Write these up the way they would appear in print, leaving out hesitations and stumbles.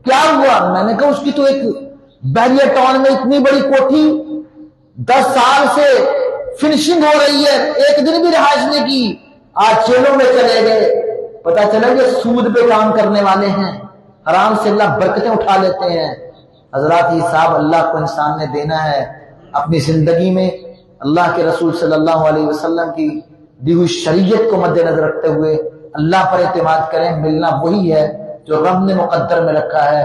کیا ہوا؟ میں نے کہا اس کی تو ایک بحریہ ٹاؤن میں اتنی بڑی کوٹھی 10 سال سے فنشنگ ہو رہی ہے، ایک دن بھی رہائش نہیں کی، آج جیلوں میں چلے گئے۔ پتا چلا کہ سود پہ کام کرنے والے ہیں، حرام سے اللہ برکتیں اٹھا لیتے ہیں۔ حضرات یہ حساب اللہ کو انسان نے دینا ہے اپنی زندگی میں۔ اللہ کے رسول صلی اللہ علیہ وسلم کی دی ہوئی شریعت کو مد نظر رکھتے ہوئے اللہ پر اعتماد کریں، ملنا وہی ہے جو رب نے مقدر میں رکھا ہے۔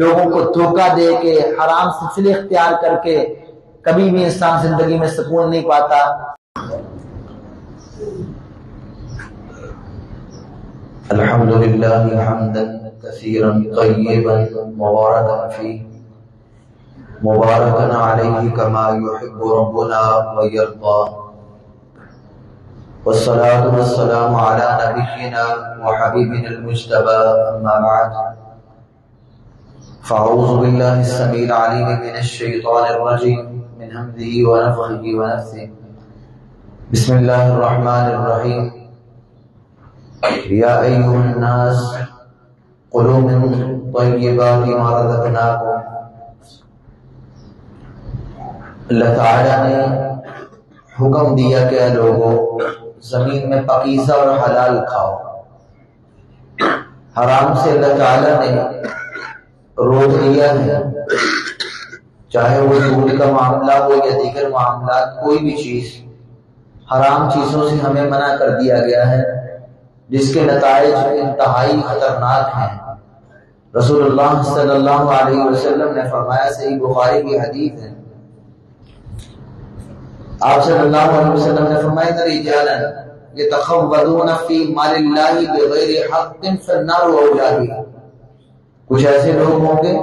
لوگوں کو دھوکہ دے کے حرام سلسلے اختیار کر کے کبھی بھی انسان زندگی میں سکون نہیں پاتا۔ الحمد للہ حمدا کثیرا طیبا مبارکا فیہ مبارکا علیہ کما یحب ربنا ویرضا، والصلاة والسلام على نبینا وحبیبنا المجتبى، اما بعد فاعوذ باللہ السمیع العلیم من الشیطان الرجیم من حمده ونفخه ونفثه، بسم اللہ الرحمن الرحیم، یا ایھا الناس کلوا من طیبات ما رزقناکم۔ اللہ تعالیٰ نے حکم دیا کہ اے لوگوں زمین میں پاکیزہ اور حلال کھاؤ۔ حرام سے اللہ تعالیٰ نے روک دیا ہے، چاہے وہ سود کا معاملہ ہو یا دیگر معاملات، کوئی بھی چیز حرام چیزوں سے ہمیں منع کر دیا گیا ہے جس کے نتائج انتہائی خطرناک ہیں۔ رسول اللہ صلی اللہ علیہ وسلم نے فرمایا، صحیح بخاری کی حدیث ہے، آپ صلی اللہ علیہ وسلم نے فرمایا، رجالا یتخوضون فی مال اللہ بغیر حق فالنار اولی بہ۔ کچھ ایسے لوگ ہوں گے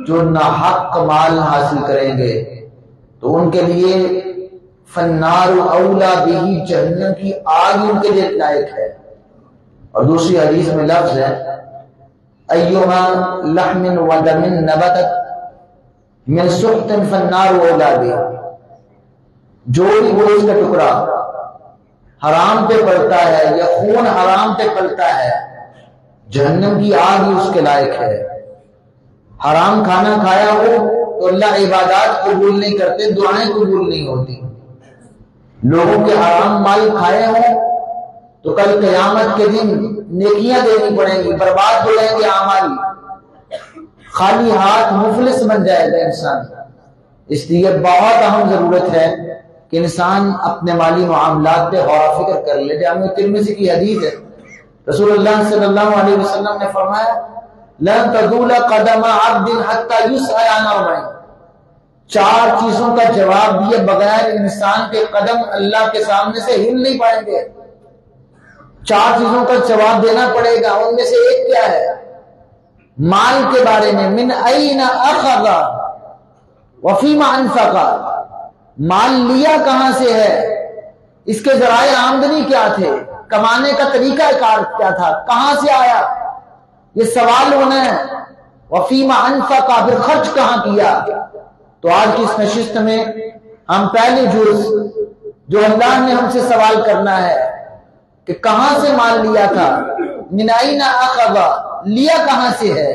جو ناحق مال حاصل کریں گے تو ان کے لیے فالنار اولی بہ، جہنم کی آگ ان کے لیے لائق ہے۔ اور دوسری حدیث میں لفظ ہے، ایما لحم ودم نبتت من سخط فالنار اولی بہ۔ جو بھی گوشت کا ٹکڑا حرام پہ پڑتا ہے یا خون حرام پہ پلتا ہے، جہنم کی آگ ہی اس کے لائق ہے۔ حرام کھانا کھایا ہو تو اللہ عبادات قبول نہیں کرتے، دعائیں قبول نہیں ہوتی۔ لوگوں کے حرام مال کھائے ہوں تو کل قیامت کے دن نیکیاں دینی پڑیں گی، برباد ہو جائیں گے اعمال، خالی ہاتھ مفلس بن جائے گا انسان۔ اس لیے بہت اہم ضرورت ہے کہ انسان اپنے مالی معاملات پہ غور و فکر کر لے۔ جامع ترمذی کی حدیث ہے، رسول اللہ صلی اللہ علیہ وسلم نے فرمایا، لن تزول قدم عبد حتى يسأل عن اربع۔ 4 چیزوں کا جواب دیے بغیر انسان کے قدم اللہ کے سامنے سے ہل نہیں پائیں گے۔ 4 چیزوں کا جواب دینا پڑے گا، ان میں سے ایک کیا ہے؟ مال کے بارے میں، من این اخذ وفیما انفق، مال لیا کہاں سے ہے، اس کے ذرائع آمدنی کیا تھے، کمانے کا طریقہ کار کیا تھا، کہاں سے آیا، یہ سوال ہونا ہے۔ وفیما انفق، پھر خرچ کہاں کیا۔ تو آج کی اس نشست میں ہم پہلی جز جو اللہ نے ہم سے سوال کرنا ہے کہ کہاں سے مال لیا تھا، من این اخذ، لیا کہاں سے ہے،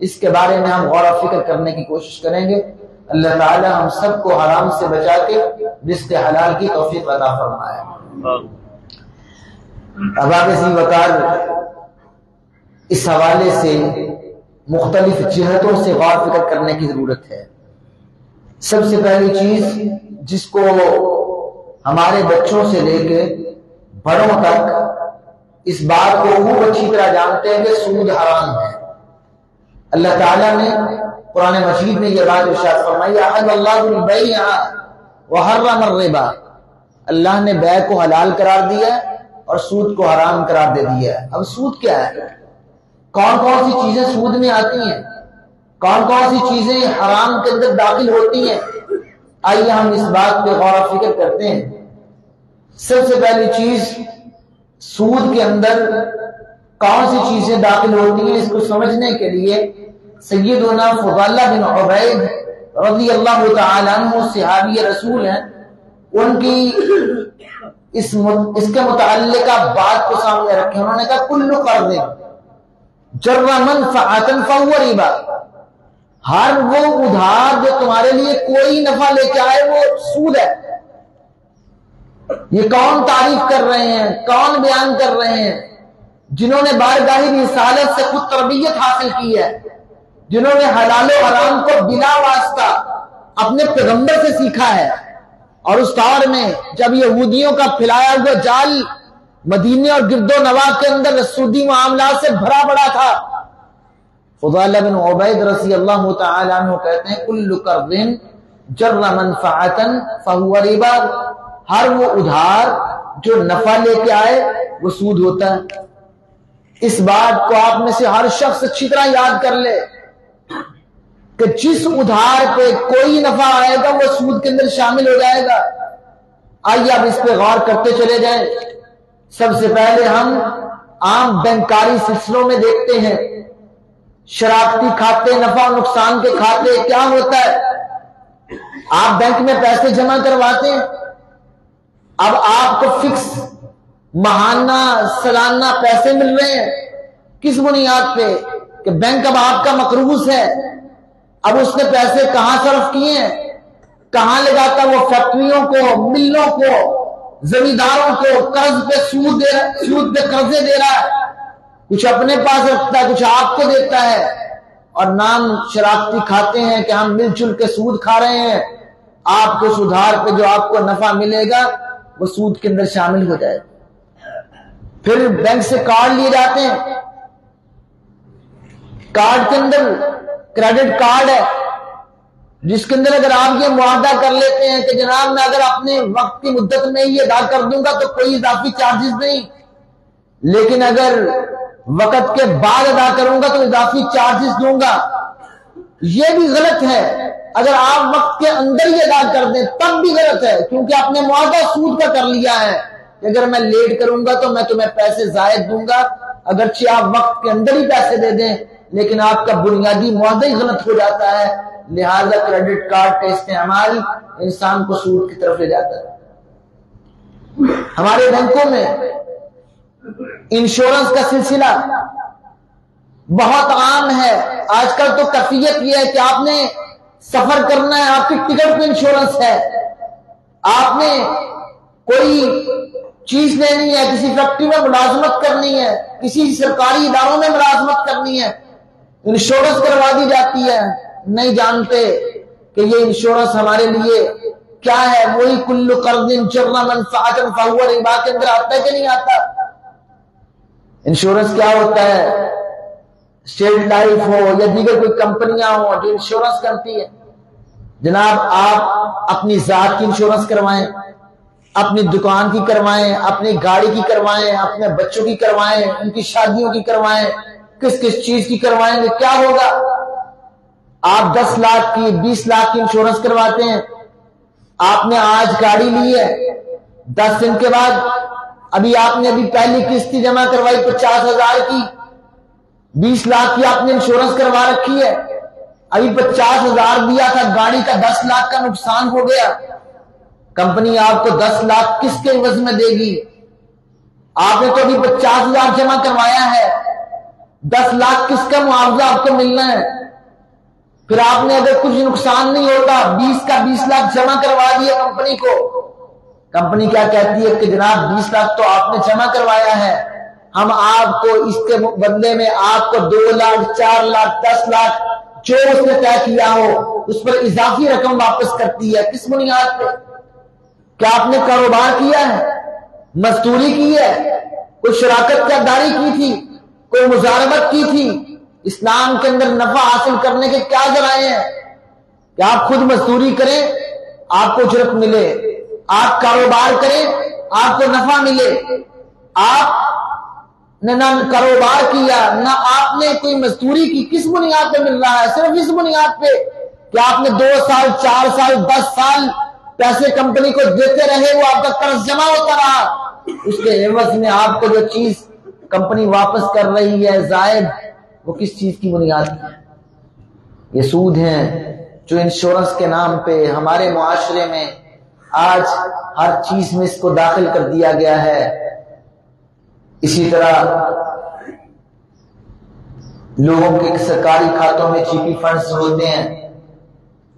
اس کے بارے میں ہم غور و فکر کرنے کی کوشش کریں گے۔ اللہ تعالی ہم سب کو حرام سے بچا کے رزق حلال کی توفیق عطا فرمائے۔ اب آگے سی وقار اس حوالے سے مختلف جہتوں سے غور و فکر کرنے کی ضرورت ہے۔ سب سے پہلی چیز جس کو ہمارے بچوں سے لے کے بڑوں تک اس بات کو خوب اچھی طرح جانتے ہیں کہ سود حرام ہے۔ اللہ تعالیٰ نے قرآن مجید میں یہ بات ارشاد فرمائی، احل اللہ البیع وحرم الربا، اللہ نے بیع کو حلال قرار دیا اور سود کو حرام قرار دے دیا ہے۔ اب سود کیا ہے؟ کون کون سی چیزیں سود میں آتی ہیں، کون کون سی چیزیں حرام کے اندر داخل ہوتی ہیں؟ آئیے ہم اس بات پہ غور و فکر کرتے ہیں۔ سب سے پہلی چیز، سود کے اندر کون سی چیزیں داخل ہوتی ہیں، اس کو سمجھنے کے لیے سیدنا فضالہ بن عبید رضی اللہ تعالیٰ عنہ صحابی رسول ہیں، ان کی اس کے متعلقہ بات کو سامنے رکھیں۔ انہوں نے کہا کل قرض، جر منفعۃ فہو ربا، ہر وہ ادھار جو تمہارے لیے کوئی نفع لے کے آئے وہ سود ہے۔ یہ کون تعریف کر رہے ہیں، کون بیان کر رہے ہیں؟ جنہوں نے بارگاہ رسالت سے خود تربیت حاصل کی ہے، جنہوں نے حلال و حرام کو بلا واسطہ اپنے پیغمبر سے سیکھا ہے۔ اور اس دور میں جب یہودیوں کا پھیلایا ہوا جال مدینے اور گرد و نواح کے اندر سودی معاملات سے بھرا پڑا تھا، فضالہ بن عبید رضی اللہ تعالی عنہ کہتے ہیں کل قرض جر منفعۃ فہو ربا، ہر وہ ادھار جو نفع لے کے آئے وہ سود ہوتا ہے۔ اس بات کو آپ میں سے ہر شخص اچھی طرح یاد کر لے کہ جس ادھار پہ کوئی نفع آئے گا وہ سود کے اندر شامل ہو جائے گا۔ آئیے اب اس پہ غور کرتے چلے جائیں۔ سب سے پہلے ہم عام بینکاری سلسلوں میں دیکھتے ہیں شراکتی کھاتے، نفع و نقصان کے کھاتے کیا ہوتا ہے؟ آپ بینک میں پیسے جمع کرواتے ہیں، اب آپ کو فکس ماہانہ سالانہ پیسے مل رہے ہیں، کس بنیاد پہ؟ کہ بینک اب آپ کا مقروض ہے، اب اس نے پیسے کہاں صرف کیے ہیں، کہاں لگاتا؟ وہ فیکٹریوں کو، ملوں کو، زمینداروں کو قرض پہ سود پہ قرضے دے رہا ہے، کچھ اپنے پاس رکھتا ہے، کچھ آپ کو دیتا ہے، اور نام شراکتی کھاتے ہیں کہ ہم مل جل کے سود کھا رہے ہیں۔ آپ کو اس ادھار پہ جو آپ کو نفع ملے گا وہ سود کے اندر شامل ہو جائے۔ پھر بینک سے کارڈ لیے جاتے ہیں، کارڈ کے اندر کریڈٹ کارڈ ہے جس کے اندر اگر آپ یہ معاہدہ کر لیتے ہیں کہ جناب میں اگر اپنے وقت کی مدت میں یہ ادا کر دوں گا تو کوئی اضافی چارجز نہیں، لیکن اگر وقت کے بعد ادا کروں گا تو اضافی چارجز دوں گا۔ یہ بھی غلط ہے، اگر آپ وقت کے اندر ہی ادا کر دیں تب بھی غلط ہے، کیونکہ آپ نے معاہدہ سود کا کر لیا ہے کہ اگر میں لیٹ کروں گا تو میں تمہیں پیسے زائد دوں گا، اگرچہ آپ وقت کے اندر ہی پیسے دے دیں لیکن آپ کا بنیادی معاہدہ ہی غلط ہو جاتا ہے۔ لہذا کریڈٹ کارڈ کا استعمال انسان کو سود کی طرف لے جاتا ہے۔ ہمارے بینکوں میں انشورنس کا سلسلہ بہت عام ہے۔ آج کل تو کیفیت یہ ہے کہ آپ نے سفر کرنا ہے، آپ کی ٹکٹ پہ انشورنس ہے، آپ نے کوئی چیز لینی ہے، کسی فیکٹری میں ملازمت کرنی ہے، کسی سرکاری اداروں میں ملازمت کرنی ہے، انشورنس کروا دی جاتی ہے، نہیں جانتے کہ یہ انشورنس ہمارے لیے کیا ہے۔ وہی کل قرض جر منفعۃ فہو ربا کے اندر آتا ہے کہ نہیں آتا؟ انشورنس کیا ہوتا ہے؟ اسٹیٹ لائف ہو یا دیگر کوئی کمپنیاں ہوں جو انشورنس کرتی ہے، جناب آپ اپنی ذات کی انشورنس کروائیں، اپنی دکان کی کروائیں، اپنی گاڑی کی کروائیں، اپنے بچوں کی کروائیں، ان کی شادیوں کی کروائیں، کس کس چیز کی کروائیں گے؟ کیا ہوگا؟ آپ 10 لاکھ کی 20 لاکھ کی انشورنس کرواتے ہیں، آپ نے آج گاڑی لی ہے، 10 دن کے بعد ابھی آپ نے پہلی قسط جمع کروائی 50,000 کی، 20 لاکھ کی آپ نے انشورنس کروا رکھی ہے، ابھی 50,000 دیا تھا، گاڑی کا 10 لاکھ کا نقصان ہو گیا، کمپنی آپ کو 10 لاکھ کس کے عوض میں دے گی؟ آپ نے تو ابھی 50,000 جمع کروایا ہے، 10 لاکھ کس کا معاوضہ آپ کو ملنا ہے؟ پھر آپ نے اگر کچھ نقصان نہیں ہوتا 20 کا 20 لاکھ جمع کروا دیا کمپنی کو، کمپنی کیا کہتی ہے کہ جناب 20 لاکھ تو آپ نے جمع کروایا ہے، ہم آپ کو اس کے بدلے میں آپ کو 2 لاکھ 4 لاکھ 10 لاکھ جو اس نے طے کیا ہو اس پر اضافی رقم واپس کرتی ہے۔ کس بنیاد پہ؟ کیا آپ نے کاروبار کیا ہے، مزدوری کی ہے، کوئی شراکت داری کی تھی، کوئی مزاربت کی تھی؟ اسلام کے اندر نفع حاصل کرنے کے کیا ذرائع ہیں کہ آپ خود مزدوری کریں آپ کو اجرت ملے، آپ کاروبار کریں آپ کو نفع ملے، آپ نے نہ کاروبار کیا نہ آپ نے کوئی مزدوری کی، کس بنیاد پہ مل رہا ہے؟ صرف اس بنیاد پہ کہ آپ نے 2 سال 4 سال 10 سال پیسے کمپنی کو دیتے رہے، وہ آپ کا قرض جمع ہوتا رہا، اس کے عوض میں آپ کو جو چیز کمپنی واپس کر رہی ہے زائد، وہ کس چیز کی بنیاد ہے؟ یہ سود ہیں جو انشورنس کے نام پہ ہمارے معاشرے میں آج ہر چیز میں اس کو داخل کر دیا گیا ہے۔ اسی طرح لوگوں کے سرکاری کھاتوں میں جی پی فنڈز ہوتے ہیں.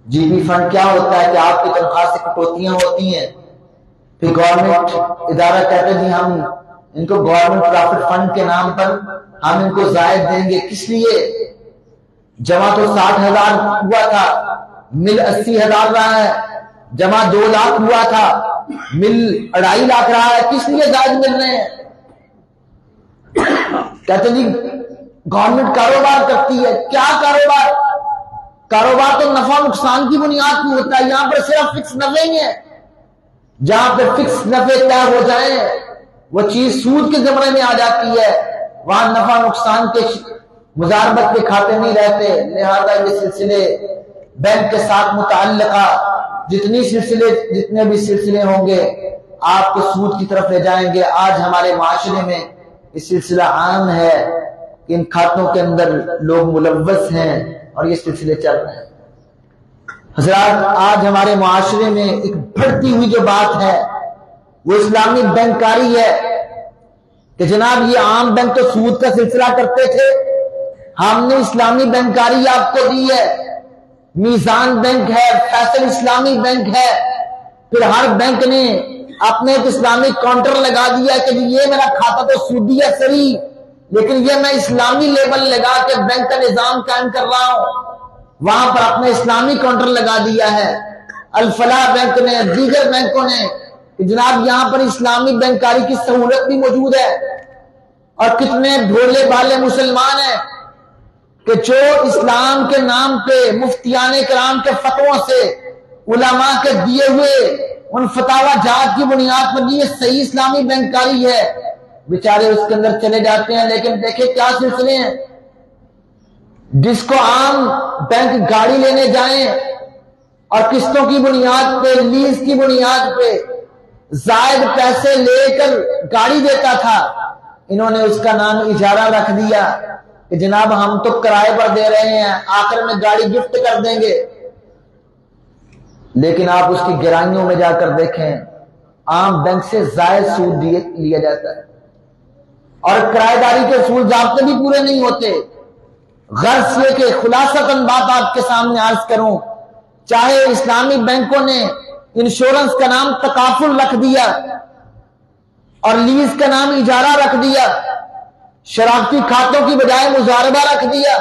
جی پی فنڈ کیا ہوتا ہے کہ آپ کی تنخواہ سے کٹوتیاں ہوتی ہیں، پھر گورنمنٹ ادارہ کہتے ہیں ہم ان کو گورنمنٹ پرافٹ فنڈ کے نام پر ہم ان کو زائد دیں گے. کس لیے؟ جمع تو 60,000 ہوا تھا، مل 80,000 رہا ہے. جمع 2 لاکھ ہوا تھا، مل 2.5 لاکھ رہا ہے. کس لیے زائد مل رہے ہیں؟ کہتے جی گورنمنٹ کاروبار کرتی ہے. کیا کاروبار؟ کاروبار تو نفع نقصان کی بنیاد پر ہوتا ہے. یہاں پر صرف فکس نفع ہی ہے. جہاں پہ فکس نفع طے ہو جائیں وہ چیز سود کے زمرے میں آ جاتی ہے. وہاں نفع نقصان کے مزاربت کے کھاتے نہیں رہتے. لہذا یہ سلسلے بینک کے ساتھ متعلقہ جتنے بھی سلسلے ہوں گے آپ کو سود کی طرف لے جائیں گے. آج ہمارے معاشرے میں یہ سلسلہ عام ہے کہ ان کھاتوں کے اندر لوگ ملوث ہیں اور یہ سلسلے چل رہے ہیں. حضرات آج ہمارے معاشرے میں ایک بڑھتی ہوئی جو بات ہے وہ اسلامی بینکاری ہے کہ جناب یہ عام بینک تو سود کا سلسلہ کرتے تھے، ہم نے اسلامی بینکاری آپ کو دی ہے. میزان بینک ہے، فیصل اسلامی بینک ہے، پھر ہر بینک نے اپنے ایک اسلامک کاؤنٹر لگا دیا کہ یہ میرا کھاتا تو سودی ہے سری، لیکن یہ میں اسلامی لیبل لگا کے بینک کا نظام قائم کر رہا ہوں. وہاں پر اپنے اسلامی کاؤنٹر لگا دیا ہے. الفلاح بینک نے، دیگر بینکوں نے کہ جناب یہاں پر اسلامی بینکاری کی سہولت بھی موجود ہے. اور کتنے بھولے بھالے مسلمان ہیں کہ جو اسلام کے نام پہ مفتیان کرام کے فتووں سے علماء کے دیے ہوئے ان فتاوا جات کی بنیاد پر یہ صحیح اسلامی بینکاری ہے، بیچارے اس کے اندر چلے جاتے ہیں. لیکن دیکھیں کیا سلسلے ہیں. جس کو عام بینک گاڑی لینے جائیں اور قسطوں کی بنیاد پہ، لیز کی بنیاد پہ زائد پیسے لے کر گاڑی دیتا تھا، انہوں نے اس کا نام اجارہ رکھ دیا کہ جناب ہم تو کرائے پر دے رہے ہیں، آخر میں گاڑی گفٹ کر دیں گے. لیکن آپ اس کی گہرائیوں میں جا کر دیکھیں عام بینک سے زائد سود لیا جاتا ہے اور کرایہ داری کے اصول ضابطے بھی پورے نہیں ہوتے. غرض یہ کہ خلاصتاً بات آپ کے سامنے عرض کروں، چاہے اسلامی بینکوں نے انشورنس کا نام تکافل رکھ دیا اور لیز کا نام اجارہ رکھ دیا، شراکتی کھاتوں کی بجائے مزاربہ رکھ دیا،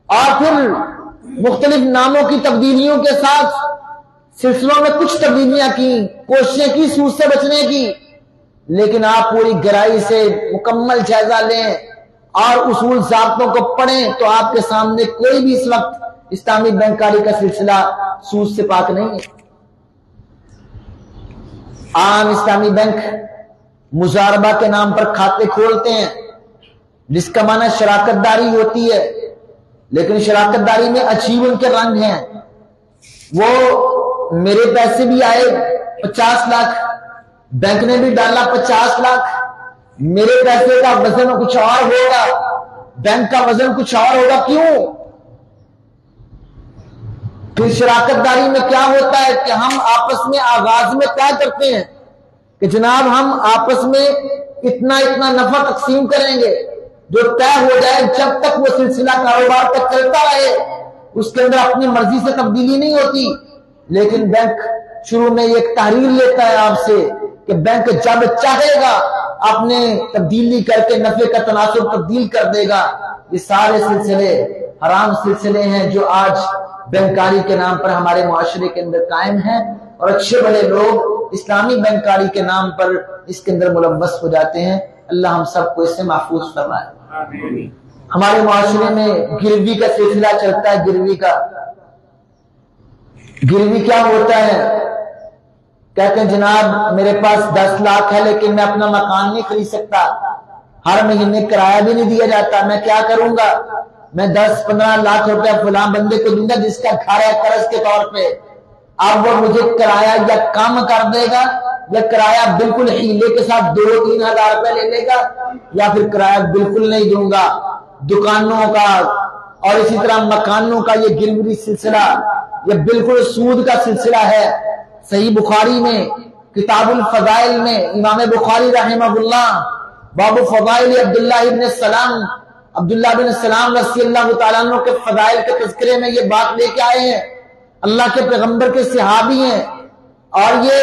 اور پھر مختلف ناموں کی تبدیلیوں کے ساتھ سلسلوں میں کچھ تبدیلیاں کی، کوششیں کی سود سے بچنے کی. لیکن آپ پوری گہرائی سے مکمل جائزہ لیں اور اصول ضابطوں کو پڑھیں تو آپ کے سامنے کوئی بھی اس وقت اسلامی بینکاری کا سلسلہ سود سے پاک نہیں ہے. عام اسلامی بینک مزاربہ کے نام پر کھاتے کھولتے ہیں جس کا معنی شراکت داری ہوتی ہے، لیکن شراکت داری میں عجیب ان کے رنگ ہیں. وہ میرے پیسے بھی آئے 50 لاکھ، بینک نے بھی ڈالا 50 لاکھ، میرے پیسے کا وزن کچھ اور ہوگا، بینک کا وزن کچھ اور ہوگا. کیوں؟ پھر شراکت داری میں کیا ہوتا ہے کہ ہم آپس میں آغاز میں طے کرتے ہیں کہ جناب ہم آپس میں اتنا نفع تقسیم کریں گے، جو طے ہو جائے جب تک وہ سلسلہ کاروبار تک چلتا رہے اس کے اندر اپنی مرضی سے تبدیلی نہیں ہوتی. لیکن بینک شروع میں ایک تحریر لیتا ہے آپ سے کہ بینک جب چاہے گا اپنے تبدیلی کر کے نفع کا تناسب تبدیل کر دے گا. یہ سارے سلسلے حرام سلسلے ہیں جو آج بینکاری کے نام پر ہمارے معاشرے کے اندر قائم ہیں، اور اچھے بڑے لوگ اسلامی بینکاری کے نام پر اس کے اندر ملوث ہو جاتے ہیں. اللہ ہم سب کو اس سے محفوظ فرمائے. ہمارے معاشرے میں گروی کا سلسلہ چلتا ہے. گروی کیا ہوتا ہے؟ کہتے ہیں جناب میرے پاس 10 لاکھ ہے لیکن میں اپنا مکان نہیں خرید سکتا، ہر مہینے کرایہ بھی نہیں دیا جاتا، میں کیا کروں گا؟ میں 10-15 لاکھ روپے فلاں بندے کو دوں گا جس کا گھر ہے قرض کے طور پہ. اب وہ مجھے کرایہ یا کم کر دے گا یا کرایہ بالکل ہیلے کے ساتھ 2-3 ہزار روپے لے لے گا، یا پھر کرایہ بالکل نہیں دوں گا. دکانوں کا اور اسی طرح مکانوں کا یہ گروی سلسلہ یہ بالکل سود کا سلسلہ ہے. صحیح بخاری میں کتاب الفضائل میں امام بخاری رحمہ اللہ باب فضائل عبداللہ ابن السلام عبداللہ بن سلام رضی اللہ تعالیٰ عنہ کے فضائل کے تذکرے میں یہ بات لے کے آئے ہیں، اللہ کے پیغمبر کے صحابی ہیں، اور یہ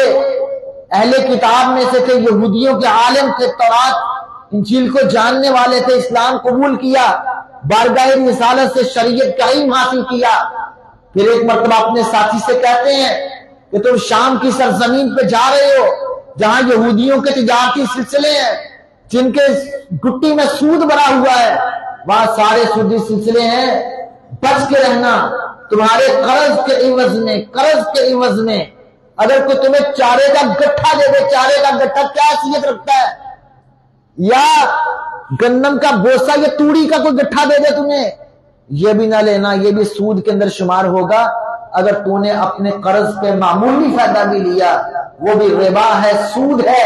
اہل کتاب میں سے تھے، یہودیوں کے عالم تھے، تورات انجیل کو جاننے والے تھے، اسلام قبول کیا، بارگاہ رسالت سے شریعت کا علم حاصل کیا۔ پھر ایک مرتبہ اپنے ساتھی سے کہتے ہیں کہ تم شام کی سرزمین پہ جا رہے ہو جہاں یہودیوں کے تجارتی سلسلے ہیں، جن کے گٹی میں سود بھرا ہوا ہے، وہاں سارے سودی سلسلے ہیں، بچ کے رہنا۔ تمہارے قرض کے عوض میں اگر کوئی تمہیں چارے کا گٹھا دے دے، چارے کا گٹھا کیا حیثیت رکھتا ہے، یا گندم کا بوسا یا توڑی کا کوئی گٹھا دے دے تمہیں، یہ بھی نہ لینا، یہ بھی سود کے اندر شمار ہوگا۔ اگر تو نے اپنے قرض پہ معمولی فائدہ بھی لیا، وہ بھی ربا ہے، سود ہے،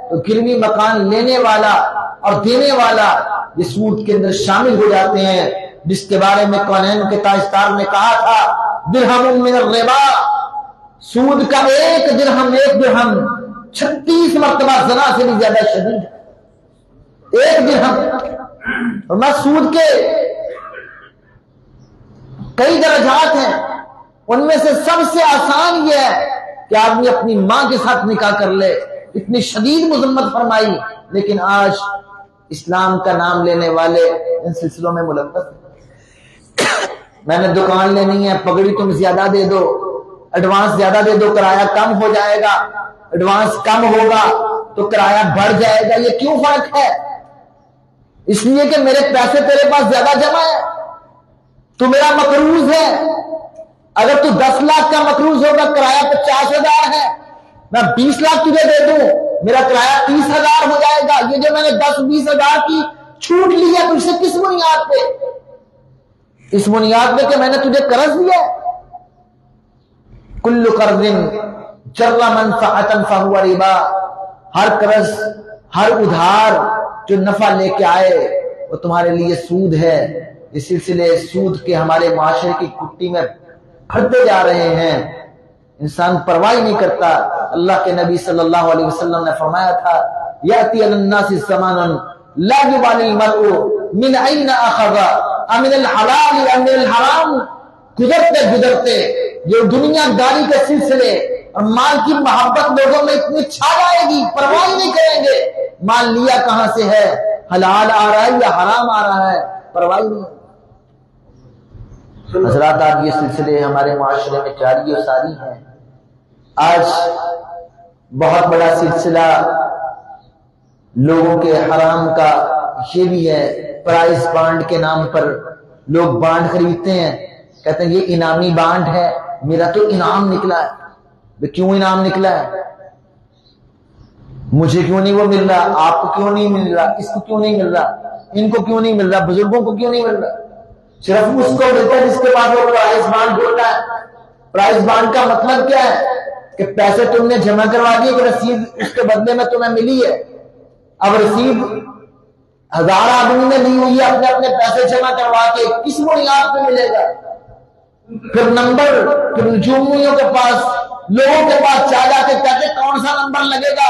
تو گروی مکان لینے والا اور دینے والا یہ سود کے اندر شامل ہو جاتے ہیں، جس کے بارے میں کونین کے تاجدار نے کہا تھا درہم من الربا، سود کا ایک درہم 36 مرتبہ زنا سے بھی زیادہ شدید ہے، ایک درہم۔ اور میں سود کے کئی درجات ہیں، ان میں سے سب سے آسان یہ ہے کہ آدمی اپنی ماں کے ساتھ نکاح کر لے، اتنی شدید مذمت فرمائی، لیکن آج اسلام کا نام لینے والے ان سلسلوں میں ملوث ہیں۔ میں نے دکان لینی ہے، پگڑی تم زیادہ دے دو، ایڈوانس زیادہ دے دو، کرایہ کم ہو جائے گا، ایڈوانس کم ہوگا تو کرایہ بڑھ جائے گا۔ یہ کیوں فرق ہے؟ اس لیے کہ میرے پیسے تیرے پاس زیادہ جمع ہے، تو میرا مقروض ہے۔ اگر تو 10 لاکھ کا مقروض ہوگا، کرایہ 50,000 ہے، میں 20 لاکھ تجھے دے دوں، میرا کرایہ 30,000 ہو جائے گا۔ یہ جو میں نے 10-20 ہزار کی چھوٹ لی ہے تجھ سے کس بنیاد پہ؟ اس بنیاد پہ کہ میں نے تجھے قرض دیا۔ کل قرض جر منفعۃ فہو ربا، ہر قرض، ہر ادھار جو نفع لے کے آئے وہ تمہارے لیے سود ہے۔ یہ سلسلے سود کے ہمارے معاشرے کی کٹی میں بھرتے جا رہے ہیں، انسان پرواہ نہیں کرتا۔ اللہ کے نبی صلی اللہ علیہ وسلم نے فرمایا تھا یاتی علی الناس زمان لا یبالی المرء من این اخذ امن الحلال ام من الحرام، گزرتے گزرتے یہ دنیا داری کے سلسلے اور مال کی محبت لوگوں میں اتنی چھا جائے گی، پرواہ نہیں کریں گے مال لیا کہاں سے ہے، حلال آ رہا ہے یا حرام آ رہا ہے، پرواہ نہیں۔ حضرات آج یہ سلسلے ہمارے معاشرے میں جاری و ساری ہیں۔ آج بہت بڑا سلسلہ لوگوں کے حرام کا یہ بھی ہے، پرائز بانڈ کے نام پر لوگ بانڈ خریدتے ہیں، کہتے ہیں یہ انعامی بانڈ ہے، میرا تو انعام نکلا ہے۔ کیوں انعام نکلا ہے؟ مجھے کیوں نہیں وہ مل رہا، آپ کو کیوں نہیں مل رہا، اس کو کیوں نہیں مل رہا، ان کو کیوں نہیں مل رہا، بزرگوں کو کیوں نہیں مل رہا؟ صرف اس کو ملتا ہے جس کے پاس وہ پرائز بانڈ ہوتا ہے۔ پرائز بانڈ کا مطلب کیا ہے کہ پیسے تم نے جمع کروا دیے کہ رسید اس کے بدلے میں تمہیں ملی ہے۔ اب رسید 1000 آدمی نے لی ہوئی ہے، اپنے اپنے پیسے جمع کروا کے، کس بنیاد پہ ملے گا؟ پھر نمبر، پھر نجومیوں کے پاس، لوگوں کے پاس جا جا کے کہتے کون سا نمبر لگے گا،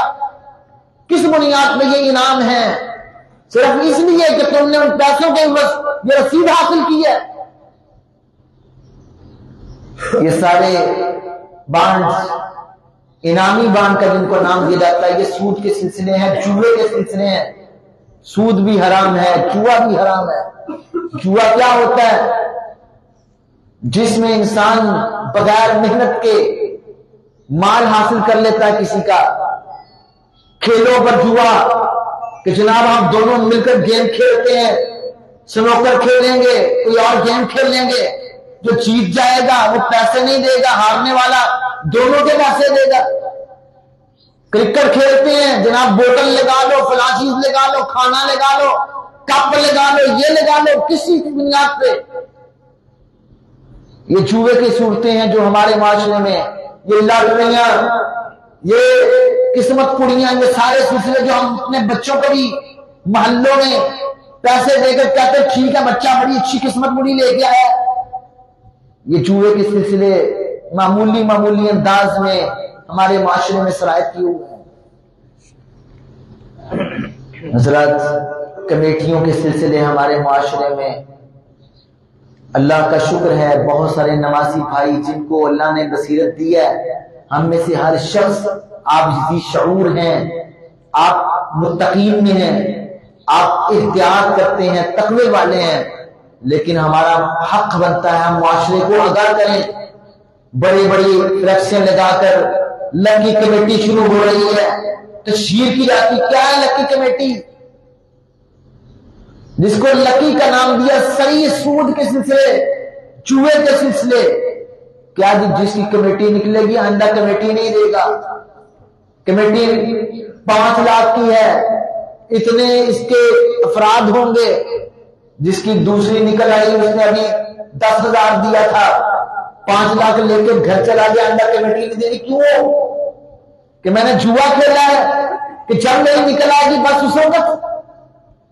کس بنیاد پہ یہ انعام ہے؟ صرف اس لیے کہ تم نے ان پیسوں کے عوض یہ رسید حاصل کی ہے۔ یہ سارے بانڈ، انعامی بانڈ کا جن کو نام دیا جاتا ہے، یہ سود کے سلسلے ہیں، جوئے کے سلسلے ہیں۔ سود بھی حرام ہے، جوا بھی حرام ہے۔ جوا کیا ہوتا ہے؟ جس میں انسان بغیر محنت کے مال حاصل کر لیتا ہے کسی کا۔ کھیلوں پر جوا کہ جناب ہم دونوں مل کر گیم کھیلتے ہیں، سنوکر کھیلیں گے، کوئی اور گیم کھیل لیں گے، جو جیت جائے گا وہ پیسے نہیں دے گا، ہارنے والا دونوں کے پیسے دے گا۔ کرکٹ کھیلتے ہیں، جناب بوتل لگا لو، فلاں چیز لگا لو، کھانا لگا لو، کپ لگا لو، یہ لگا لو، کسی کی بنیاد پہ؟ یہ جوئے کی صورتیں ہیں جو ہمارے معاشرے میں، یہ لاٹریاں، یہ قسمت پڑیاں، یہ سارے سلسلے جو ہم اپنے بچوں کو بھی محلوں میں پیسے دے کر کہتے ٹھیک ہے بچہ بڑی اچھی قسمت پڑی لے کے آیا۔ یہ جوئے کے سلسلے معمولی انداز میں ہمارے معاشرے میں سرایت کیے ہوئے ہیں۔ حضرات کمیٹیوں کے سلسلے ہمارے معاشرے میں اللہ کا شکر ہے بہت سارے نمازی بھائی جن کو اللہ نے بصیرت دی ہے. ہم میں سے ہر شخص آپ ذی شعور ہیں، آپ متقین میں ہیں، آپ احتیاط کرتے ہیں، تقوی والے ہیں، لیکن ہمارا حق بنتا ہے ہم معاشرے کو آگاہ کریں. بڑی بڑی الیکشن لگا کر لکی کمیٹی شروع ہو رہی ہے، تشہیر کی جاتی. کیا ہے لکی کمیٹی؟ جس کو لکی کا نام دیا صحیح سود کے سلسلے، جوئے کے سلسلے. کیا جس کی کمیٹی نکلے گی آئندہ کمیٹی نہیں دے گا. کمیٹی 5 لاکھ کی ہے، اتنے اس کے افراد ہوں گے. جس کی دوسری نکل آئی اس نے ابھی 10,000 دیا تھا، 5 لاکھ لے کے گھر چلا گیا، آئندہ کمیٹی نہیں دے گی. کیوں؟ کہ میں نے جوا کھیلا ہے کہ جب نہیں نکل آئے گی بس اس وقت.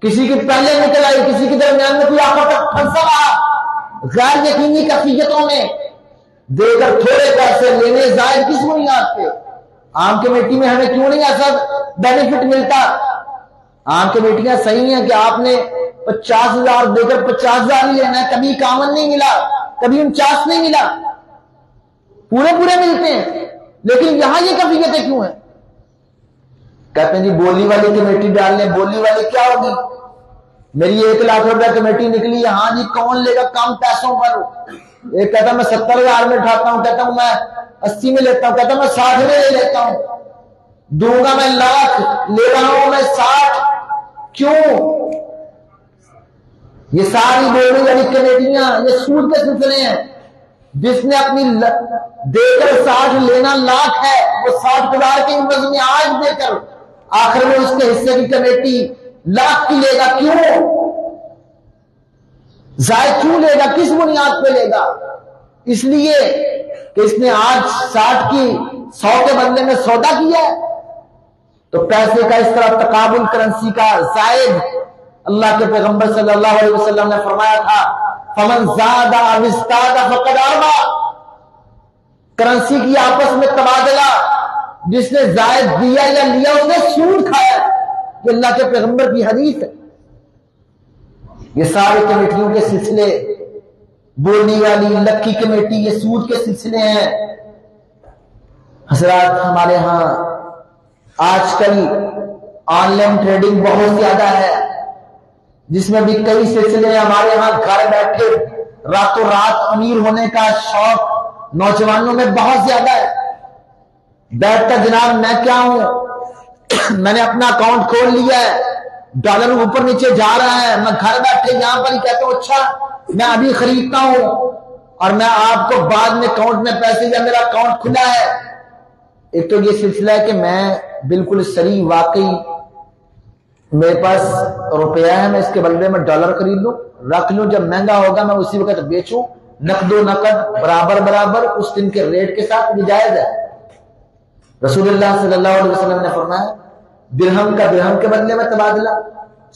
کسی کی پہلے نکل آئی، کسی کے درمیان میں کوئی آفت تک پھنسا رہا غیر یقینی کیفیتوں میں دے کر تھوڑے پیسے لینے زائد کس بنیاد پہ؟ عام کمیٹی میں ہمیں کیوں نہیں ایسا بینیفٹ ملتا؟ عام کمیٹیاں صحیح ہیں کہ آپ نے 50,000 دے کر 50,000 ہی لینا ہے، کبھی 51 نہیں ملا، کبھی 49 نہیں ملا، پورے ملتے ہیں. لیکن یہاں یہ کیفیتیں کیوں ہیں؟ کہتے ہیں جی بولی والی کمیٹی ڈال لیں. بولی والی کیا ہوگی؟ میری 1 لاکھ روپے کمیٹی نکلی ہے، ہاں جی کون لے گا کم پیسوں پر؟ ایک کہتا میں 70,000 میں اٹھاتا ہوں، کہتا ہوں میں 80 میں لیتا ہوں، کہتا ہوں میں 60 میں لے لیتا ہوں، دوں گا میں 1,00,000 لے رہا ہوں میں 60. کیوں؟ یہ ساری بولی والی کمیٹیاں یہ سود کے سلسلے ہیں. جس نے اپنی دے کر 60 لینا لاکھ ہے، وہ 60,000 کے عوض میں آج دے کر آخر میں اس کے حصے کی کمیٹی 1,00,000 کی لے گا. کیوں؟ زائد کیوں لے گا؟ کس بنیاد پہ لے گا؟ اس لیے کہ اس نے آج 60 کی 100 کے بدلے میں سودا کیا ہے. تو پیسے کا اس طرح تقابل کرنسی کا زائد اللہ کے پیغمبر صلی اللہ علیہ وسلم نے فرمایا تھا فمن زاد او ازداد فقد اربا. کرنسی کی آپس میں تبادلہ جس نے زائد دیا یا لیا اس نے سود کھایا. یہ اللہ کے پیغمبر کی حدیث ہے. یہ سارے کمیٹیوں کے سلسلے، بولی والی لکی کمیٹی، یہ سود کے سلسلے ہیں. حضرات ہمارے ہاں آج کل آن لائن ٹریڈنگ بہت زیادہ ہے، جس میں بھی کئی سلسلے ہیں. ہمارے ہاں گھر بیٹھے راتوں رات امیر ہونے کا شوق نوجوانوں میں بہت زیادہ ہے. بیٹھتا جناب میں کیا ہوں، میں نے اپنا اکاؤنٹ کھول لیا ہے، ڈالر اوپر نیچے جا رہا ہے، میں گھر بیٹھے یہاں پر ہی کہتا ہوں اچھا میں ابھی خریدتا ہوں اور میں آپ کو بعد میں اکاؤنٹ میں پیسے یا میرا اکاؤنٹ کھلا ہے. ایک تو یہ سلسلہ ہے کہ میں بالکل صریح واقعی میرے پاس روپیہ ہے، میں اس کے بدلے میں ڈالر خرید لوں، رکھ لوں، جب مہنگا ہوگا میں اسی وقت بیچوں، نقد و نقد برابر اس دن کے ریٹ کے ساتھ بھی جائز ہے. رسول اللہ صلی اللہ علیہ وسلم نے فرمایا درہم کا درہم کے بدلے میں تبادلہ،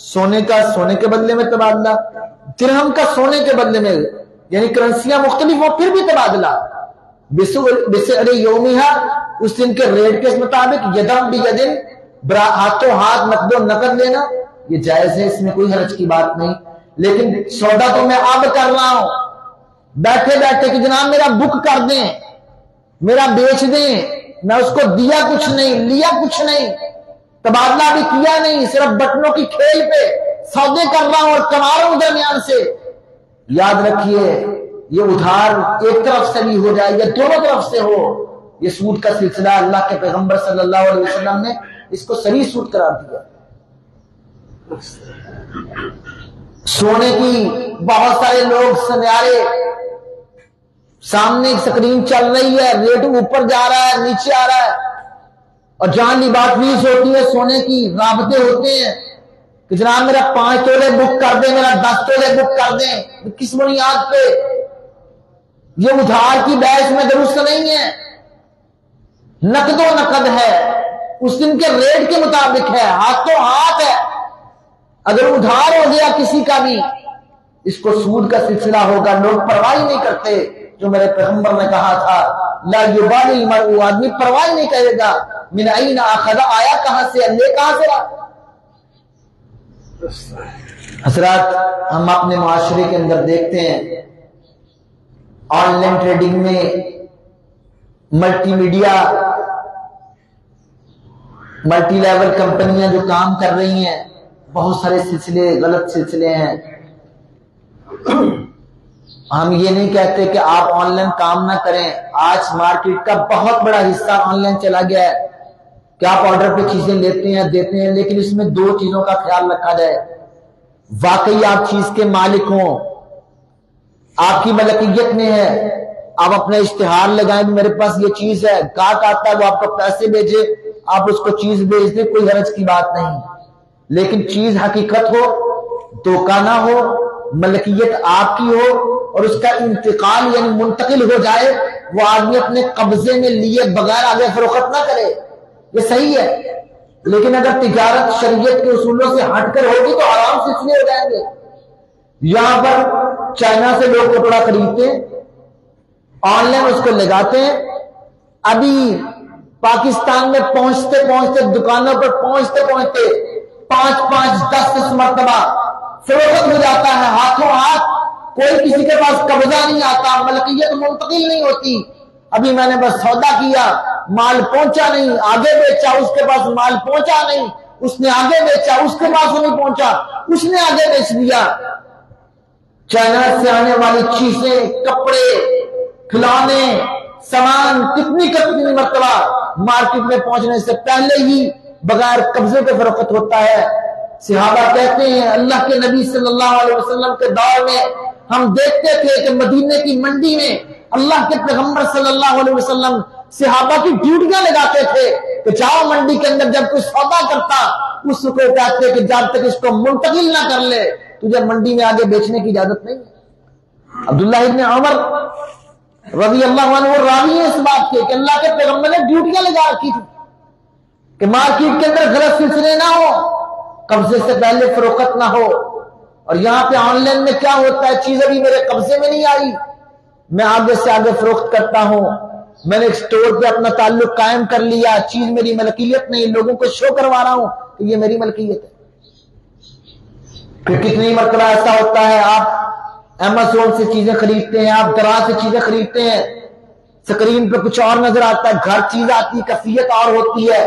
سونے کا سونے کے بدلے میں تبادلہ، درہم کا سونے کے بدلے میں، یعنی کرنسیاں مختلف ہو پھر بھی تبادلہ. بسعر یومہا، اس دن کے ریٹ کے مطابق، یدم بیدن، ہاتھوں ہاتھ نقد و نقد لینا یہ جائز ہے، اس میں کوئی حرج کی بات نہیں. لیکن سودا تو میں اب کر رہا ہوں بیٹھے بیٹھے کہ جناب میرا بک کر دیں، میرا بیچ دیں، میں اس کو دیا کچھ نہیں، لیا کچھ نہیں، تبادلہ بھی کیا نہیں، صرف بٹنوں کی کھیل پہ سودے کر رہا ہوں اور کما رہا ہوں درمیان سے. یاد رکھیے یہ ادھار ایک طرف سے بھی ہو جائے یا دونوں طرف سے ہو، یہ سود کا سلسلہ اللہ کے پیغمبر صلی اللہ علیہ وسلم نے اس کو صریح سود قرار دیا. سونے کی بہت سارے لوگ سنیارے، سامنے سکرین چل رہی ہے، ریٹ اوپر جا رہا ہے نیچے آ رہا ہے، اور جہاں لیبارٹریز ہوتی ہے سونے کی رابطے ہوتے ہیں کہ جناب میرا 5 تولے بک کر دیں، میرا 10 تولے بک کر دیں. کس بنیاد پہ؟ یہ ادھار کی بحث میں درست نہیں ہے، نقد و نقد ہے، اس دن کے ریٹ کے مطابق ہے، ہاتھوں ہاتھ ہے. اگر ادھار ہو گیا کسی کا بھی اس کو سود کا سلسلہ ہوگا. لوگ پرواہ نہیں کرتے، جو میرے پیغمبر نے کہا تھا لا یبالی المرء، آدمی پرواہ نہیں کرے گا من این اخذ، آیا کہاں سے، لے کہاں سے. حضرات ہم اپنے معاشرے کے اندر دیکھتے ہیں آن لائن ٹریڈنگ میں ملٹی میڈیا ملٹی لیول کمپنیاں جو کام کر رہی ہیں، بہت سارے سلسلے غلط سلسلے ہیں. ہم یہ نہیں کہتے کہ آپ آن لائن کام نہ کریں. آج مارکیٹ کا بہت بڑا حصہ آن لائن چلا گیا ہے کہ آپ آرڈر پہ چیزیں لیتے ہیں دیتے ہیں، لیکن اس میں دو چیزوں کا خیال رکھا جائے. واقعی آپ چیز کے مالک ہوں، آپ کی ملکیت میں ہے، آپ اپنا اشتہار لگائیں کہ میرے پاس یہ چیز ہے، گاہک آتا ہے وہ آپ کو پیسے بھیجے، آپ اس کو چیز بھیج دیں، کوئی حرج کی بات نہیں. لیکن چیز حقیقت ہو، دھوکہ نہ ہو، ملکیت آپ کی ہو اور اس کا انتقال یعنی منتقل ہو جائے، وہ آدمی اپنے قبضے میں لیے بغیر آگے فروخت نہ کرے، یہ صحیح ہے. لیکن اگر تجارت شریعت کے اصولوں سے ہٹ کر ہوگی تو آرام سے سلسلے ہو جائیں گے. یہاں پر چائنا سے لوگ کپڑا خریدتے ہیں، آن لائن اس کو لگاتے ہیں، ابھی پاکستان میں پہنچتے پہنچتے دکانوں پر پہنچتے پہنچتے 5-5-10 مرتبہ فروخت ہو جاتا ہے ہاتھوں ہاتھ. کوئی کسی کے پاس قبضہ نہیں آتا، ملکیت منتقل نہیں ہوتی. ابھی میں نے بس سودا کیا، مال پہنچا نہیں، آگے بیچا، اس کے پاس مال پہنچا نہیں، اس نے آگے بیچا، اس کے پاس نہیں پہنچا، اس نے آگے بیچ دیا. چائنا سے آنے والی چیزیں، کپڑے، کھلونے، سامان کتنی مرتبہ مارکیٹ میں پہنچنے سے پہلے ہی بغیر قبضے پہ فروخت ہوتا ہے. صحابہ کہتے ہیں اللہ کے نبی صلی اللہ علیہ وسلم کے دور میں ہم دیکھتے تھے کہ مدینے کی منڈی میں اللہ کے پیغمبر صلی اللہ علیہ وسلم صحابہ کی ڈیوٹیاں لگاتے تھے کہ جاؤ منڈی کے اندر جب کوئی سودا کرتا اس کو کہتے کہ جب تک اس کو منتقل نہ کر لے تجھے منڈی میں آگے بیچنے کی اجازت نہیں ہے. عبداللہ ابن عمر رضی اللہ عنہ وہ راوی ہیں اس بات کے کہ اللہ کے پیغمبر نے ڈیوٹیاں لگا رکھی تھی کہ مارکیٹ کے اندر غلط سلسلے نہ ہو، قبضے سے پہلے فروخت نہ ہو. اور یہاں پہ آن لائن میں کیا ہوتا ہے، چیز ابھی میرے قبضے میں نہیں آئی، میں آگے سے آگے فروخت کرتا ہوں، میں نے ایک سٹور پہ اپنا تعلق قائم کر لیا، چیز میری ملکیت نہیں، لوگوں کو شو کروا رہا ہوں کہ یہ میری ملکیت ہے. پھر کتنی مرتبہ ایسا ہوتا ہے آپ ایمیزون سے چیزیں خریدتے ہیں، آپ دراز سے چیزیں خریدتے ہیں، سکرین پہ کچھ اور نظر آتا ہے، گھر چیز آتی ہے کیفیت اور ہوتی ہے،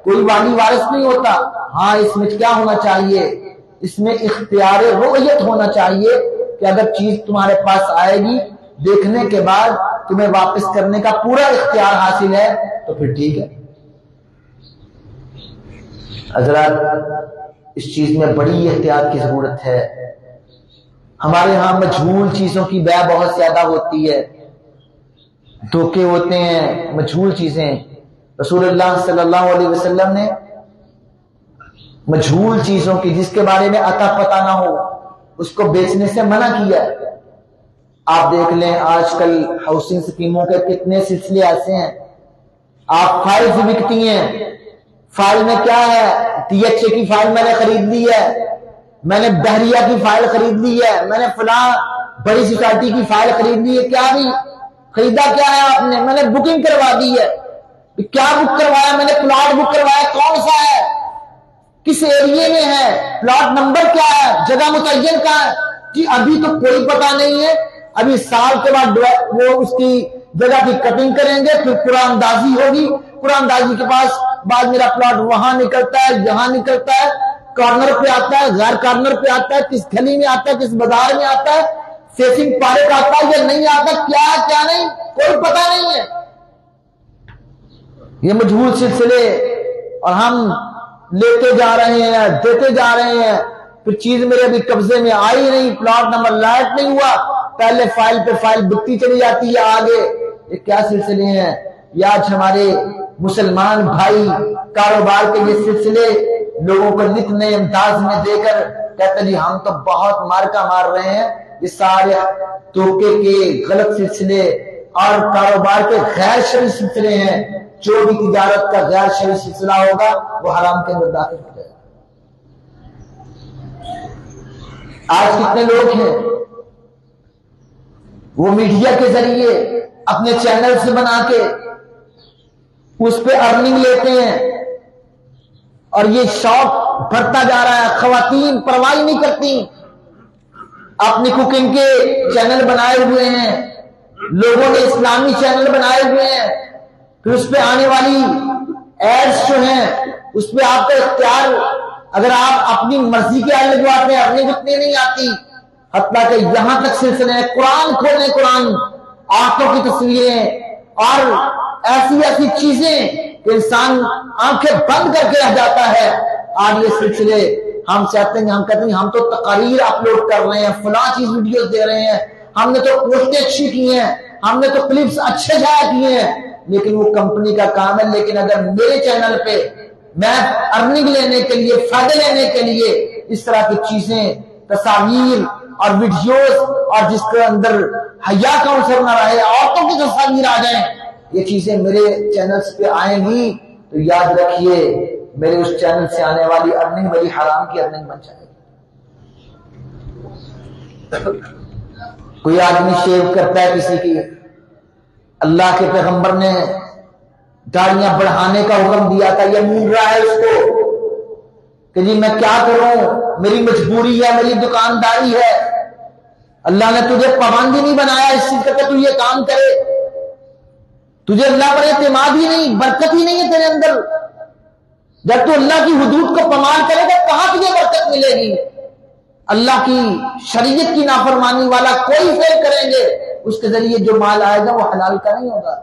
کوئی والی وارث نہیں ہوتا. ہاں اس میں کیا ہونا چاہیے، اس میں اختیار رؤیت ہونا چاہیے کہ اگر چیز تمہارے پاس آئے گی دیکھنے کے بعد تمہیں واپس کرنے کا پورا اختیار حاصل ہے تو پھر ٹھیک ہے. حضرات اس چیز میں بڑی احتیاط کی ضرورت ہے. ہمارے ہاں مجہول چیزوں کی بیع بہت زیادہ ہوتی ہے، دھوکے ہوتے ہیں، مجہول چیزیں. رسول اللہ صلی اللہ علیہ وسلم نے مجہول چیزوں کی جس کے بارے میں عطا پتہ نہ ہو اس کو بیچنے سے منع کیا. آپ دیکھ لیں آج کل ہاؤسنگ سکیموں کے کتنے سلسلے ایسے ہیں. آپ فائلز بکتی ہیں، فائل میں کیا ہے، DHA کی فائل میں نے خرید لی ہے، میں نے بحریہ کی فائل خرید لی ہے، میں نے فلاں بڑی سوسائٹی کی فائل خرید لی ہے. کیا بھی خریدا کیا ہے آپ نے، میں نے بکنگ کروا دی ہے. کیا بک کروایا، میں نے پلاٹ بک کروایا، کون سا ہے، کس ایریے میں ہے، پلاٹ نمبر کیا ہے، جگہ متعین کہاں ہے. جی ابھی تو کوئی پتہ نہیں ہے، ابھی سال کے بعد وہ اس کی جگہ کی کٹنگ کریں گے، پھر قرآن اندازی ہوگی، قرآن اندازی کے پاس بعد میرا پلاٹ وہاں نکلتا ہے، یہاں نکلتا ہے، کارنر پہ آتا ہے، غیر کارنر پہ آتا ہے، کس گلی میں آتا ہے، کس بازار میں آتا ہے، فیسنگ پارک آتا ہے یا نہیں آتا، کیا ہے کیا نہیں، کوئی پتہ نہیں ہے. یہ مجہول سلسلے، اور ہم لیتے جا رہے ہیں، دیتے جا رہے ہیں، پھر چیز میرے ابھی قبضے میں آئی نہیں، پلاٹ نمبر لائٹ نہیں ہوا، پہلے فائل پہ فائل بکتی چلی جاتی ہے آگے. یہ کیا سلسلے ہیں؟ یہ آج ہمارے مسلمان بھائی کاروبار کے یہ سلسلے لوگوں کو نت نئے انداز میں دے کر کہتے جی ہم تو بہت مارکا مار رہے ہیں. یہ سارے دھوکے کے غلط سلسلے اور کاروبار کے غیر شرعی سلسلے ہیں. جو بھی تجارت کا غیر شرعی سلسلہ ہوگا وہ حرام کے اندر داخل ہو جائے گا. آج کتنے لوگ ہیں وہ میڈیا کے ذریعے اپنے چینل سے بنا کے اس پہ ارننگ لیتے ہیں اور یہ شوق بڑھتا جا رہا ہے. خواتین پرواہ نہیں کرتی, اپنی کوکنگ کے چینل بنائے ہوئے ہیں, لوگوں نے اسلامی چینل بنائے ہوئے ہیں, پھر اس پہ آنے والی ایڈز جو ہیں اس پہ آپ کا اختیار, اگر آپ اپنی مرضی کے ایڈ لگواتے ہیں اپنی اتنی نہیں آتی. حتیٰ کہ یہاں تک سلسلے ہیں قرآن کھولیں, قرآن آنکھوں کی تصویریں اور ایسی ایسی چیزیں کہ انسان آنکھیں بند کر کے رہ جاتا ہے. آج یہ سلسلے ہم چاہتے ہیں, ہم کہتے ہیں ہم تو تقاریر اپلوڈ کر رہے ہیں, فلاں چیز ویڈیوز دے رہے ہیں, ہم نے تو پوسٹیں اچھی کی ہیں, ہم نے تو کلپس اچھے ضائع کیے ہیں, لیکن وہ کمپنی کا کام ہے. لیکن اگر میرے چینل پہ میں ارننگ لینے کے لیے, فائدے لینے کے لیے اس طرح کی چیزیں, تصاویر اور ویڈیوز اور جس کے اندر حیا کا عنصر نہ رہے, عورتوں کی تصاویر آ جائیں, یہ چیزیں میرے چینلز پہ آئیں گی تو یاد رکھیے میرے اس چینل سے آنے والی ارننگ میری حرام کی ارننگ بن جائے گی. کوئی آدمی شیو کرتا ہے کسی کی, اللہ کے پیغمبر نے داڑیاں بڑھانے کا حکم دیا تھا, یہ مون رہا ہے اس کو کہ جی میں کیا کروں, میری مجبوری ہے, میری دکانداری ہے. اللہ نے تجھے پابندی نہیں بنایا اس چیز کا کہ تو یہ کام کرے, تجھے اللہ پر اعتماد ہی نہیں, برکت ہی نہیں ہے تیرے اندر. جب تو اللہ کی حدود کو پامال کرے گا کہاں تجھے برکت ملے گی؟ اللہ کی شریعت کی نافرمانی والا کوئی فعل کریں گے اس کے ذریعے جو مال آئے گا وہ حلال کا نہیں ہوگا.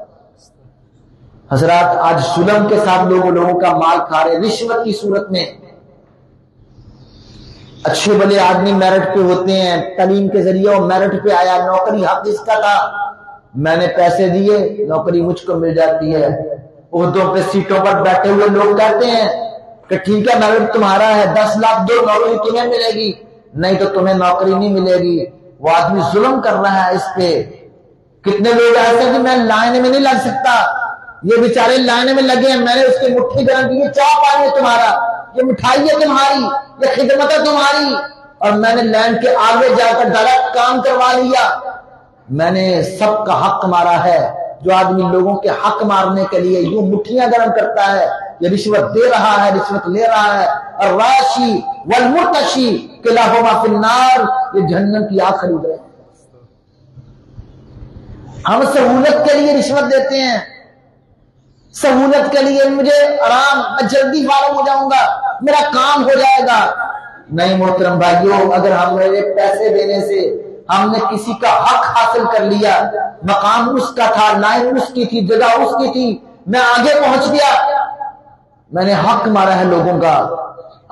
حضرات آج ظلم کے ساتھ لوگوں کا مال کھا رہے, رشوت کی صورت میں. اچھے بلے آدمی میرٹ پہ ہوتے ہیں, تعلیم کے ذریعے وہ میرٹ پہ آیا, نوکری حق اس کا تھا, میں نے پیسے دیے نوکری مجھ کو مل جاتی ہے. عہدوں پہ سیٹوں پر بیٹھے ہوئے لوگ کہتے ہیں کہ ٹھیک ہے میرٹ تمہارا ہے, 10 لاکھ دو, نوکری تمہیں ملے گی, نہیں تو تمہیں نوکری نہیں ملے گی. وہ آدمی ظلم کر رہا ہے اس پہ. کتنے لوگ ایسے ہیں کہ میں لائن میں نہیں لگ سکتا, یہ بیچارے لائن میں لگے ہیں, میں نے اس کی مٹھی گرم کی, یہ چاہ پانی ہے تمہارا, یہ مٹھائی ہے تمہاری, یہ خدمت ہے تمہاری, اور میں نے لائن کے آگے جا کر ڈائریکٹ کام کروا لیا. میں نے سب کا حق مارا ہے. جو آدمی لوگوں کے حق مارنے کے لیے یوں مٹھیاں گرم کرتا ہے یہ رشوت دے رہا ہے, رشوت لے رہا ہے. الراشی والمرتشی کلاہما فی النار, یہ جہنم کی آگ خرید رہے ہیں. ہم سہولت کے لیے رشوت دیتے ہیں, سہولت کے لیے مجھے آرام, میں جلدی فارغ ہو جاؤں گا, میرا کام ہو جائے گا. نہیں محترم بھائیوں, اگر ہم نے پیسے دینے سے ہم نے کسی کا حق حاصل کر لیا, مقام اس کا تھا, لائن اس کی تھی, جگہ اس کی تھی, میں آگے پہنچ گیا, میں نے حق مارا ہے لوگوں کا.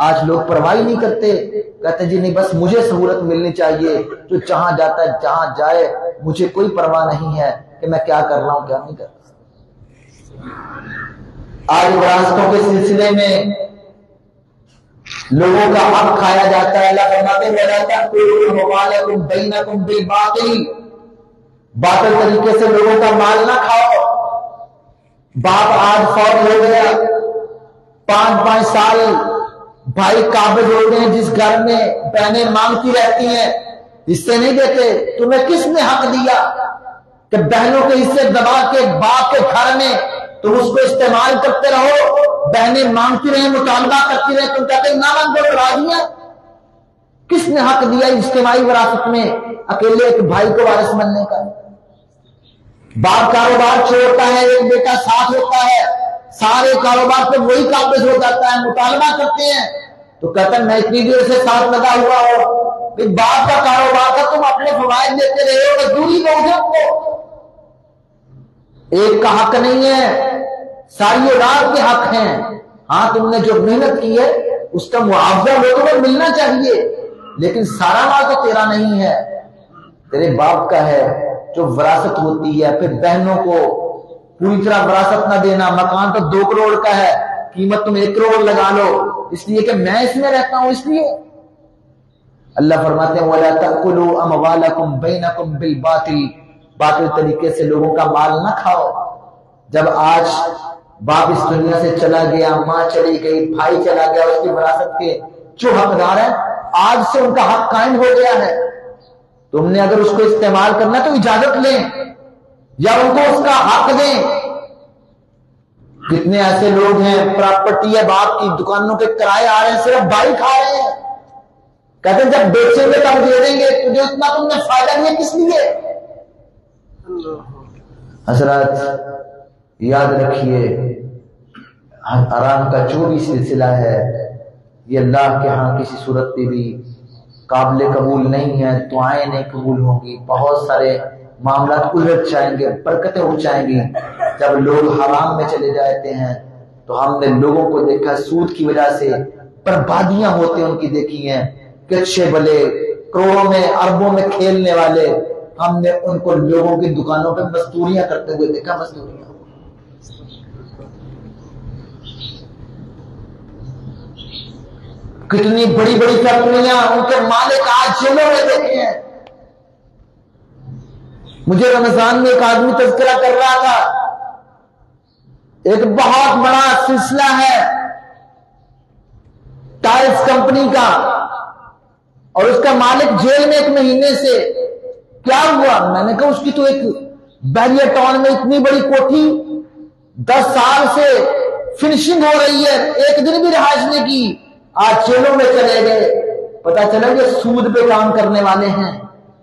آج لوگ پرواہ نہیں کرتے, کہتے جی نہیں بس مجھے سہولت ملنی چاہیے, جو جہاں جاتا ہے جہاں جائے, مجھے کوئی پرواہ نہیں ہے کہ میں کیا کر رہا ہوں کیا نہیں کر رہا. آج وراثتوں کے سلسلے میں لوگوں کا حق کھایا جاتا ہے. اللہ فرماتے ہیں وَلَا تَأْكُلُوا أَمْوَالَكُمْ بَيْنَكُمْ بِالْبَاطِلِ, باطل طریقے سے لوگوں کا مال نہ کھاؤ. باپ آج فوت ہو گیا, 5-5 سال بھائی قابض ہو گئے, جس گھر میں بہنیں مانگتی رہتی ہیں حصے نہیں دیتے. تمہیں کس نے حق دیا کہ بہنوں کے حصے دبا کے باپ کے گھر میں تم اس کو استعمال کرتے رہو, بہنیں مانگتی رہیں, مطالبہ کرتی رہیں, تم کہتے ہیں نہ مانگو تو راضی ہیں. کس نے حق دیا اجتماعی وراثت میں اکیلے ایک بھائی کو وارث بننے کا؟ باپ کاروبار چھوڑتا ہے, ایک بیٹا ساتھ ہوتا ہے, سارے کاروبار پہ وہی قابض ہو جاتا ہے, مطالبہ کرتے ہیں تو کہتا ہے میں اتنی دیر سے ساتھ لگا ہوا ہوں, باپ کا کاروبار تھا, تم اپنے فوائد دیتے رہے ہو, مزدوری دو گے کو. ایک کا حق نہیں ہے, ساری اولاد کے حق ہیں. ہاں تم نے جو محنت کی ہے اس کا معاوضہ لوگوں کو ملنا چاہیے, لیکن سارا مال تو تیرا نہیں ہے, تیرے باپ کا ہے. جو وراثت ہوتی ہے, پھر بہنوں کو پوری طرح وراثت نہ دینا. مکان تو 2 کروڑ کا ہے, قیمت تم 1 کروڑ لگا لو اس لیے کہ میں اس میں رہتا ہوں, اس لیے. اللہ فرماتے ہیں وَلَا تَأْكُلُوا أَمْوَالَكُمْ بَيْنَكُمْ بِالْبَاطِلِ, باطل طریقے سے لوگوں کا مال نہ کھاؤ. جب آج باپ اس دنیا سے چلا گیا, ماں چلی گئی, بھائی چلا گیا, اس کی وراثت کے جو حقدار ہیں آج سے ان کا حق قائم ہو گیا ہے. تم نے اگر اس کو استعمال کرنا تو اجازت لیں یا ان کو اس کا حق دیں. کتنے ایسے لوگ ہیں پراپرٹی ہے باپ کی، دکانوں کے کرائے آ رہے ہیں، صرف بائی کھا رہے ہیں، کہتے ہیں جب بیچیں گے تب دے دیں گے، تجھے اتنا تم نے فائدہ نہیں ہے کس لیے؟ حضرات یاد رکھیے حرام کا جو بھی سلسلہ ہے یہ اللہ کے ہاں کسی صورت پہ بھی قابل قبول نہیں ہے، دعائیں نہیں قبول ہوں گی، بہت سارے معاملات الجھ جائیں گے، برکتیں اٹھ جائیں گی۔ جب لوگ حرام میں چلے جاتے ہیں تو ہم نے لوگوں کو دیکھا سود کی وجہ سے بربادیاں ہوتے ان کی دیکھی ہیں، کہ اچھے بلے کروڑوں میں اربوں میں کھیلنے والے، ہم نے ان کو لوگوں کی دکانوں پہ مزدوریاں کرتے ہوئے دیکھا، مزدوریاں۔ کتنی بڑی بڑی فیکٹریاں، ان کے مالک آج جیلوں میں دیکھے ہیں۔ مجھے رمضان میں ایک آدمی تذکرہ کر رہا تھا، ایک بہت بڑا سلسلہ ہے ٹائلز کمپنی کا، اور اس کا مالک جیل میں 1 مہینے سے۔ کیا ہوا؟ میں نے کہا اس کی تو ایک بیریا ٹاؤن میں اتنی بڑی کوٹھی 10 سال سے فنشنگ ہو رہی ہے، ایک دن بھی رہائش نہیں کی، آج جیلوں میں چلے گئے۔ پتا چلا کہ سود پہ کام کرنے والے ہیں،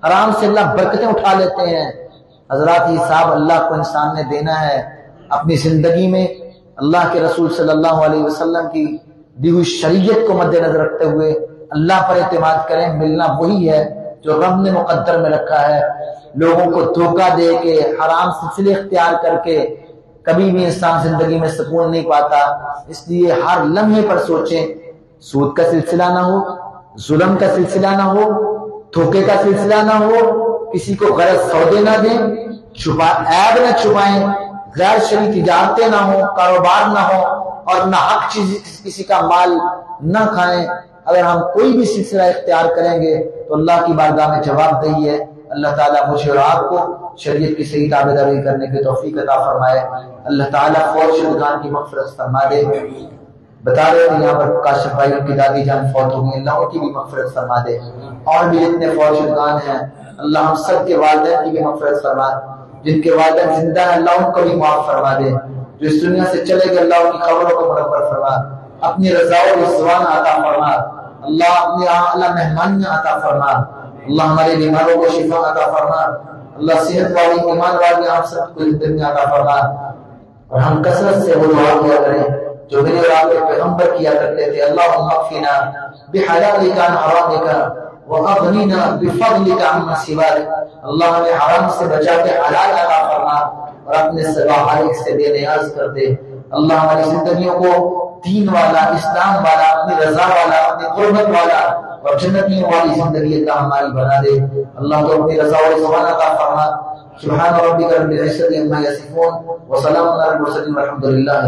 حرام سے اللہ برکتیں اٹھا لیتے ہیں۔ حضرات یہ حساب اللہ کو انسان نے دینا ہے اپنی زندگی میں۔ اللہ کے رسول صلی اللہ علیہ وسلم کی دی ہوئی شریعت کو مد نظر رکھتے ہوئے اللہ پر اعتماد کریں، ملنا وہی ہے جو رب نے مقدر میں رکھا ہے۔ لوگوں کو دھوکہ دے کے حرام سلسلے اختیار کر کے کبھی بھی انسان زندگی میں سکون نہیں پاتا۔ اس لیے ہر لمحے پر سوچیں، سود کا سلسلہ نہ ہو، ظلم کا سلسلہ نہ ہو، دھوکے کا سلسلہ نہ ہو، کسی کو غلط سودے نہ دیں، عیب نہ چھپائیں، غیر شرعی تجارتیں نہ ہو، کاروبار نہ ہو، اور نہ حق چیز کسی کا مال نہ کھائیں۔ اگر ہم کوئی بھی سلسلہ اختیار کریں گے تو اللہ کی بارگاہ میں جواب دہی ہے۔ اللہ تعالیٰ مجھے اور آپ کو شریعت کی صحیح تابعداری کرنے کی توفیق عطا فرمائے۔ اللہ تعالیٰ فوت شدگان کی مغفرت فرما دے۔ بتا رہے تھے یہاں پر کاشف بھائی کی دادی جان فوت ہو گئی، اللہ ان کی بھی مغفرت فرما دے، اور بھی جتنے فوت شدگان ہیں اللہ ہم سب کے والدین کی بھی مغفرت فرما، جن کے والدین زندہ ہیں اللہ ان کو بھی معاف فرما دے، جو اس دنیا سے چلے گئے اللہ ان کی قبروں کو منور فرما، اپنی رضا و رضوان عطا فرما، اللہ اپنے اللہ مہمانیاں عطا فرما، اللہ ہمارے بیماروں کو شفا عطا فرما، اللہ صحت والی ایمان والی ہم سب کو زندگی عطا فرما، اور ہم کثرت سے وہ دعا کیا کریں جو میرے اور آپ کے پیغمبر کیا کرتے تھے، اللہم اکفنا بحلالک عن حرامک واغننا بفضلک عمن سواک، اللہ ہمیں حرام سے بچا کے حلال عطا فرما اور اپنے سوا حالق سے بے نیاز کر دے۔ اللہ ہماری زندگیوں کو دین والا، اسلام والا، اپنی رضا والا، اپنی قربت والا اور جنتیوں والی زندگی کا ہماری بنا دے۔ اللہ کو اپنی رضا و رضوان عطا فرما۔ سبحان ربک رب العزة عما یصفون وسلام علی المرسلین والحمد للہ۔